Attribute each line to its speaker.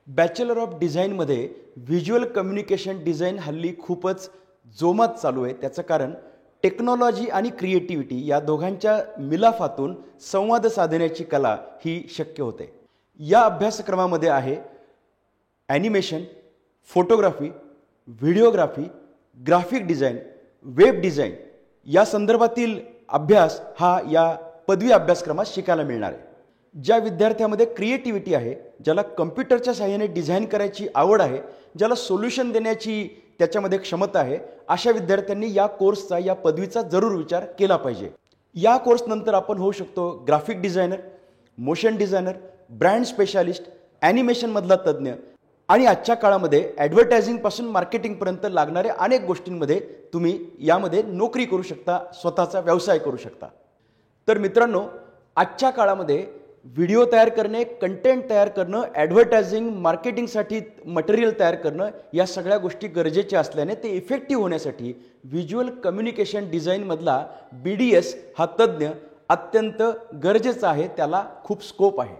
Speaker 1: Bachelor of डिझाईनमध्ये visual communication design हल्ली खूपच जोमात चालू आहे। त्याचं कारण टेक्नॉलॉजी आणि क्रिएटिव्हिटी या दोघांच्या मिलाफातून संवाद साधण्याची कला ही शक्य होते। या अभ्यासक्रमामध्ये आहे animation, photography, videography, graphic design, web design या संदर्भातील अभ्यास हा या पदवी अभ्यासक्रमात शिकायला मिळणार आहे। ज्या विद्यार्थ्यांमध्ये क्रिएटिव्हिटी आहे, ज्याला कम्प्युटरच्या सहाय्याने डिझाईन करायची आवड आहे, ज्याला सोल्युशन देण्याची त्याच्यामध्ये क्षमता आहे, अशा विद्यार्थ्यांनी या कोर्सचा या पदवीचा जरूर विचार केला पाहिजे। या कोर्सनंतर आपण होऊ शकतो graphic designer, motion designer, brand specialist, ॲनिमेशनमधला तज्ज्ञ आणि आजच्या काळामध्ये ॲडव्हर्टायझिंगपासून मार्केटिंगपर्यंत लागणाऱ्या अनेक गोष्टींमध्ये तुम्ही यामध्ये नोकरी करू शकता, स्वतःचा व्यवसाय करू शकता। तर मित्रांनो, आजच्या काळामध्ये व्हिडिओ तयार करणे, कंटेंट तयार करणं, ॲडव्हर्टायझिंग, मार्केटिंगसाठी मटेरियल तयार करणं या सगळ्या गोष्टी गरजेच्या असल्याने ते इफेक्टिव्ह होण्यासाठी व्हिज्युअल कम्युनिकेशन डिझाईनमधला BDS हा तज्ज्ञ अत्यंत गरजेचा आहे, त्याला खूप स्कोप आहे।